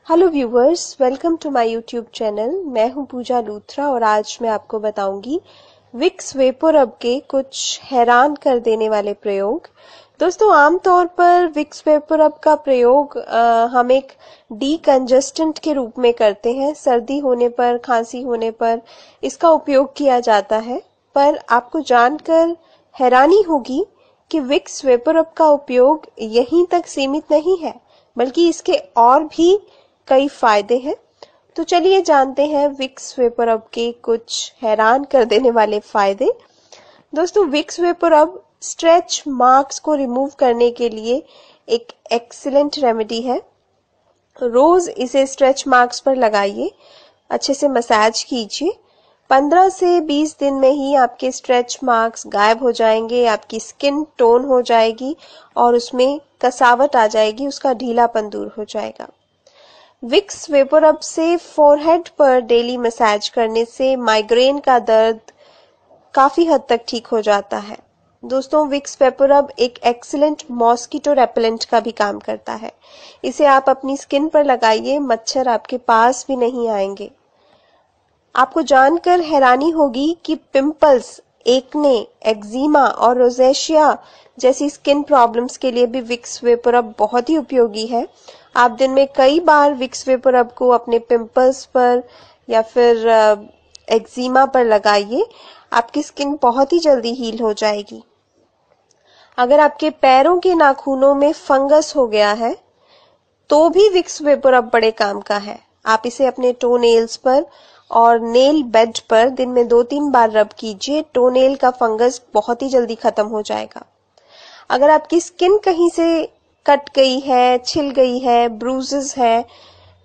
Hello viewers, welcome to my YouTube channel. मैं हूं पूजा लूथरा और आज मैं आपको बताऊंगी विक्स वेपोरब के कुछ हैरान कर देने वाले प्रयोग। दोस्तों, आमतौर पर विक्स वेपोरब का प्रयोग हम एक डीकंजेस्टेंट के रूप में करते हैं। सर्दी होने पर, खांसी होने पर इसका उपयोग किया जाता है। पर आपको जानकर हैरानी होगी कि विक्स वेपोरब का उपयोग यहीं तक सीमित नहीं है, बल्कि इसके और भी कई फायदे हैं। तो चलिए जानते हैं विक्स वेपोरब के कुछ हैरान कर देने वाले फायदे। दोस्तों, विक्स वेपोरब स्ट्रेच मार्क्स को रिमूव करने के लिए एक एक्सीलेंट रेमेडी है। रोज इसे स्ट्रेच मार्क्स पर लगाइए, अच्छे से मसाज कीजिए। 15 से 20 दिन में ही आपके स्ट्रेच मार्क्स गायब हो जाएंगे, आपकी स्किन टोन हो जाएगी और उसमें कसावट आ जाएगी, उसका ढीलापन दूर हो जाएगा। विक्स वेपोरब से फोरहेड पर डेली मसाज करने से माइग्रेन का दर्द काफी हद तक ठीक हो जाता है। दोस्तों, विक्स वेपोरब एक एक्सीलेंट मॉस्किटो रेपेलेंट का भी काम करता है। इसे आप अपनी स्किन पर लगाइए, मच्छर आपके पास भी नहीं आएंगे। आपको जानकर हैरानी होगी कि पिंपल्स, एक्ने, एक्जिमा और रोजेशिया जैसी स्किन प्रॉब्लम्स के लिए भी विक्स वेपोरब बहुत ही उपयोगी है। आप दिन में कई बार विक्स वेपोरब को अपने पिंपल्स पर या फिर एक्जिमा पर लगाइए, आपकी स्किन बहुत ही जल्दी हील हो जाएगी। अगर आपके पैरों के नाखूनों में फंगस हो गया है तो भी विक्स वेपोरब बड़े काम का है। आप इसे अपने टो नेल्स पर और नेल बेड पर दिन में 2-3 बार रब कीजिए। टो नेल का फंगस बहुत ही जल्दी खत्म हो जाएगा। अगर आपकी स्किन कहीं से कट गई है, छिल गई है, ब्रूजेस है,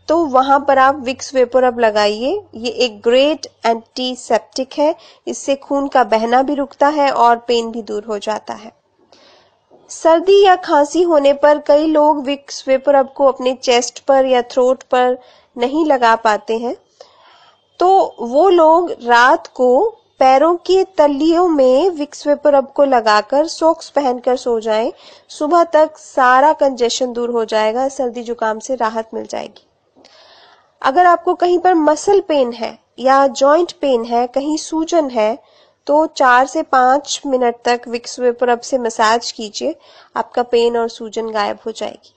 तो वहां पर आप विक्स वेपोरब लगाइए। ये एक ग्रेट एंटीसेप्टिक है। इससे खून का बहना भी रुकता है और पेन भी दूर हो जाता है। सर्दी या खांसी होने पर कई लोग विक्स वेपोरब को अपने चेस्ट पर या थ्रोट पर नहीं लगा पाते हैं, तो वो लोग रात को पैरों के तलियों में विक्स वेपोरब को लगाकर सॉक्स पहनकर सो जाएं। सुबह तक सारा कंजेशन दूर हो जाएगा, सर्दी जुकाम से राहत मिल जाएगी। अगर आपको कहीं पर मसल पेन है या जॉइंट पेन है, कहीं सूजन है, तो 4 से 5 मिनट तक विक्स वेपोरब से मसाज कीजिए, आपका पेन और सूजन गायब हो जाएगी।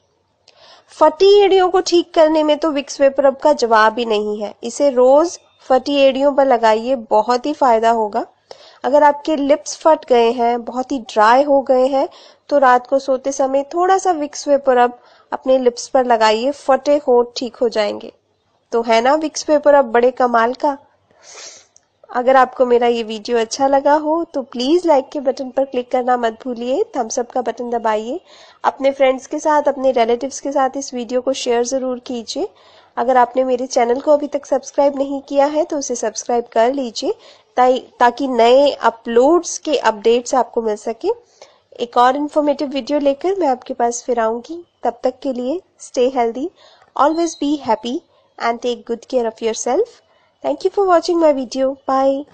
फटी एड़ियों को ठीक करने में तो विक्स वेपोरब का जवाब ही नहीं है। इसे रोज फटी एड़ियों पर लगाइए, बहुत ही फायदा होगा। अगर आपके लिप्स फट गए हैं, बहुत ही ड्राई हो गए हैं, तो रात को सोते समय थोड़ा सा विक्स वेपोरब अपने लिप्स पर लगाइए, फटे होंठ ठीक हो जाएंगे। तो है ना विक्स वेपोरब बड़े कमाल का। अगर आपको मेरा ये वीडियो अच्छा लगा हो तो प्लीज लाइक के बटन पर क्लिक करना मत भूलिए, थम्स अप का बटन दबाइए। अपने फ्रेंड्स के साथ, अपने रिलेटिव्स के साथ इस वीडियो को शेयर जरूर कीजिए। अगर आपने मेरे चैनल को अभी तक सब्सक्राइब नहीं किया है तो उसे सब्सक्राइब कर लीजिए, ताकि नए अपलोड्स के अपडेट्स आपको मिल सके। एक और इन्फॉर्मेटिव वीडियो लेकर मैं आपके पास फिर आऊंगी। तब तक के लिए stay healthy, always be happy and take good care of yourself. Thank you for watching my video. Bye.